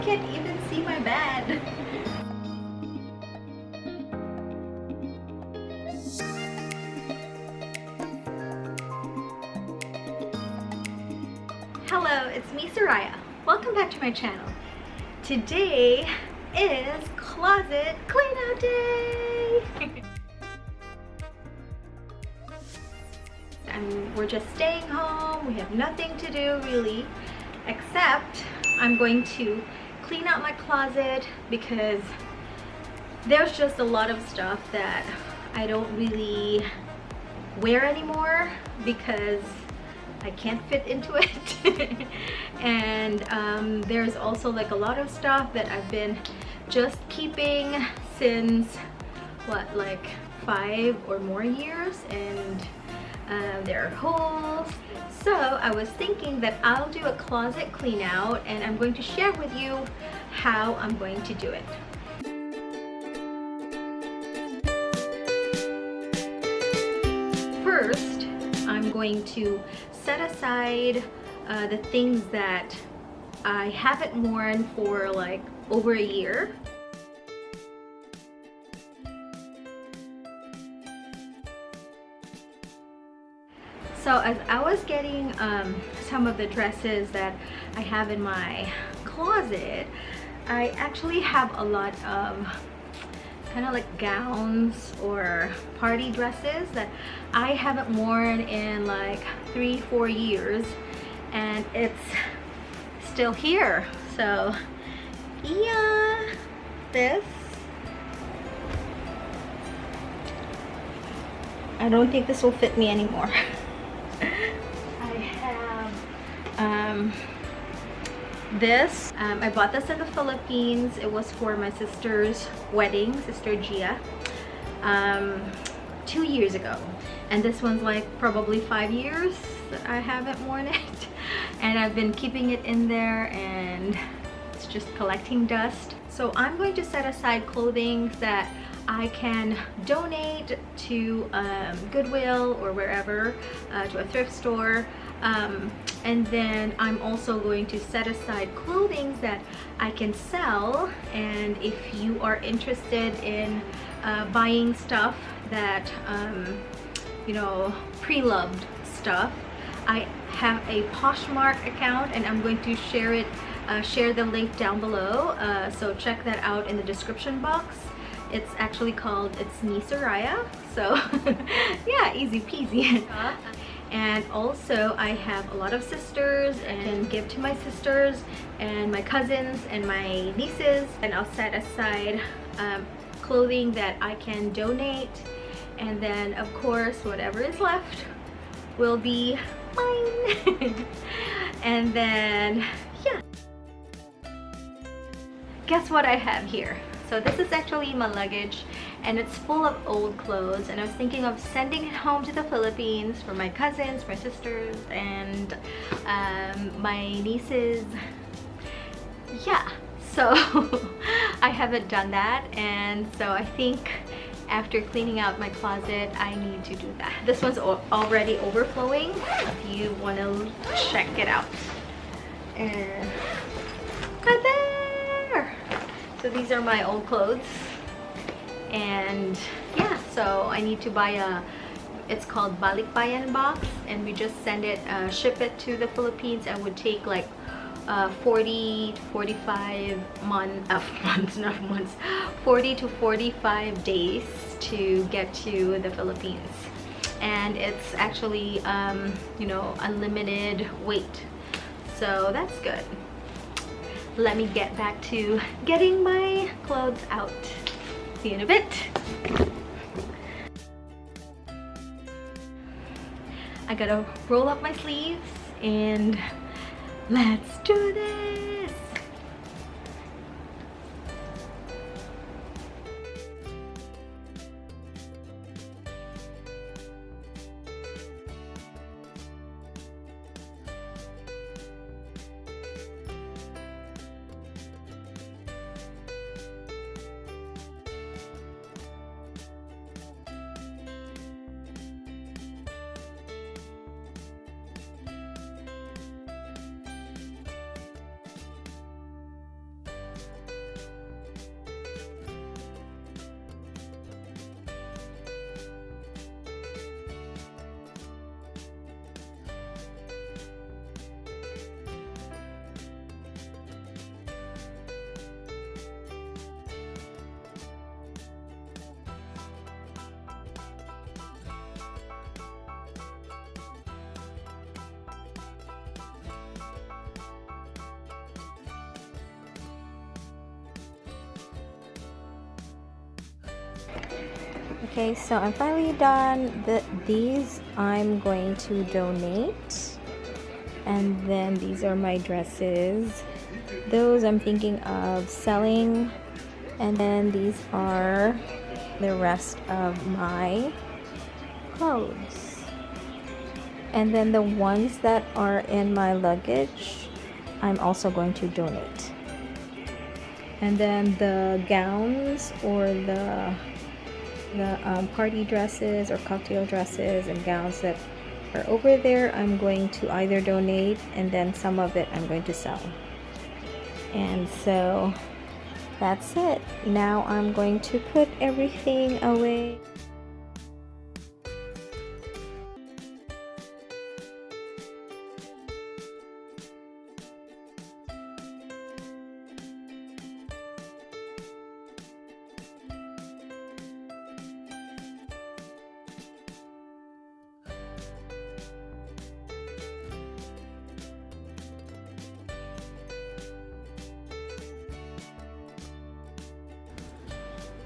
can't even see my bed. Hello, it's me, Soraya. Welcome back to my channel. Today is closet cleanout day. And we're just staying home. We have nothing to do really, except I'm going to clean out my closet because there's just a lot of stuff that I don't really wear anymore because I can't fit into it. And there's also like a lot of stuff that I've been just keeping since what, like 5 or more years, and there are holes. So I was thinking that I'll do a closet clean out, and I'm going to share with you how I'm going to do it. First, I'm going to set aside the things that I haven't worn for like over a year. So as I was getting some of the dresses that I have in my closet, I actually have a lot of kind of like gowns or party dresses that I haven't worn in like 3-4 years, and it's still here. So yeah, this, I don't think this will fit me anymore. I have this. I bought this in the Philippines. It was for my sister's wedding, Sister Gia, 2 years ago. And this one's like probably 5 years that I haven't worn it. And I've been keeping it in there and it's just collecting dust. So I'm going to set aside clothing that I can donate to Goodwill or wherever, to a thrift store. And then I'm also going to set aside clothing that I can sell. And if you are interested in buying stuff that, you know, pre-loved stuff, I have a Poshmark account, and I'm going to share it, share the link down below. So check that out in the description box. It's actually called It's Me Soraya. So yeah, easy peasy. And also I have a lot of sisters, and I can give to my sisters and my cousins and my nieces, and I'll set aside clothing that I can donate, and then of course whatever is left will be mine. And then yeah, guess what I have here? So this is actually my luggage, and it's full of old clothes, and I was thinking of sending it home to the Philippines for my cousins, my sisters, and my nieces. Yeah, so I haven't done that, and so I think after cleaning out my closet, I need to do that. This one's already overflowing if you want to check it out. And right there. So these are my old clothes, and yeah, so I need to buy a, it's called balikbayan box, and we just send it, ship it to the Philippines, and would take like 40 to 45 months, 40 to 45 days to get to the Philippines. And it's actually you know, unlimited weight, so that's good. Let me get back to getting my clothes out. See you in a bit. I gotta roll up my sleeves and let's do this. Okay, so I'm finally done. These I'm going to donate. And then these are my dresses. Those I'm thinking of selling. And then these are the rest of my clothes. And then the ones that are in my luggage, I'm also going to donate. And then the gowns or the party dresses or cocktail dresses and gowns that are over there, I'm going to either donate, and then some of it I'm going to sell. And so that's it. Now I'm going to put everything away.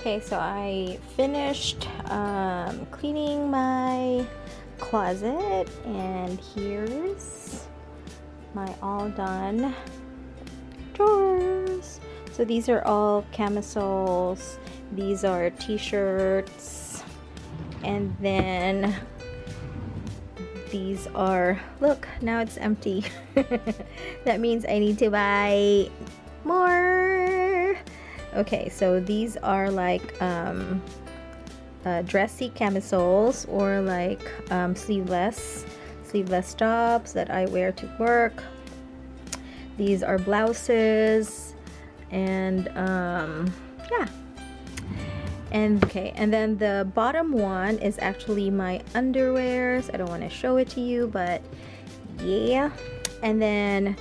Okay, so I finished cleaning my closet, and here's my all done drawers. So these are all camisoles, these are t-shirts, and then these are, look, now it's empty. That means I need to buy more. Okay, so these are like dressy camisoles, or like sleeveless tops that I wear to work. These are blouses, and yeah. And okay, and then the bottom one is actually my underwears. I don't want to show it to you, but yeah. And then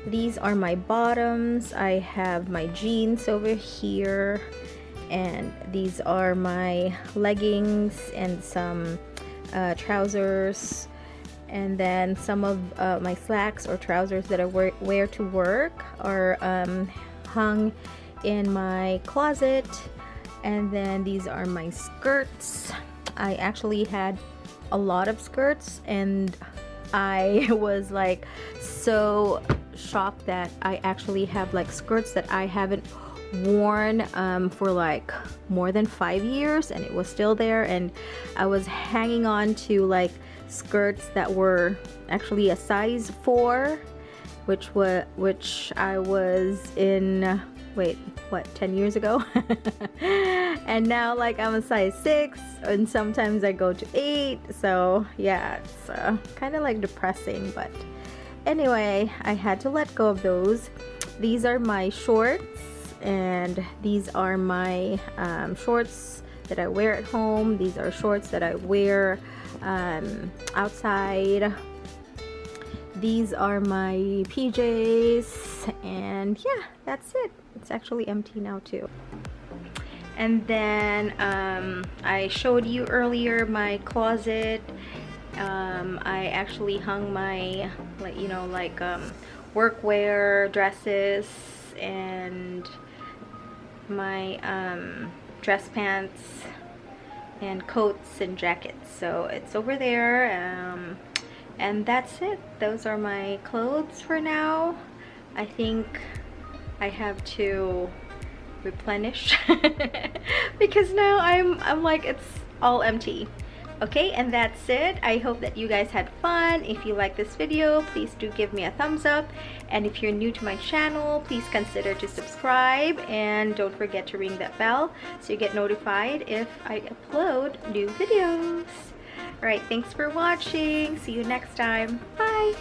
these are my bottoms. I have my jeans over here, and these are my leggings and some trousers, and then some of my slacks or trousers that I wear to work are hung in my closet. And then these are my skirts. I actually had a lot of skirts, and I was like so shocked that I actually have like skirts that I haven't worn for like more than 5 years, and it was still there. And I was hanging on to like skirts that were actually a size 4, which I was in, wait, what, 10 years ago? And now like I'm a size 6, and sometimes I go to 8. So yeah, it's kind of like depressing, but anyway, I had to let go of those. These are my shorts, and these are my shorts that I wear at home. These are shorts that I wear outside. These are my PJs, and yeah, that's it. It's actually empty now too. And then I showed you earlier my closet. I actually hung my, like, you know, like workwear, dresses, and my dress pants and coats and jackets. So it's over there. And that's it. Those are my clothes for now. I think I have to replenish because now I'm like, it's all empty. Okay, and that's it. I hope that you guys had fun. If you like this video, please do give me a thumbs up, and if you're new to my channel, please consider to subscribe, and don't forget to ring that bell so you get notified if I upload new videos. Alright, thanks for watching. See you next time. Bye!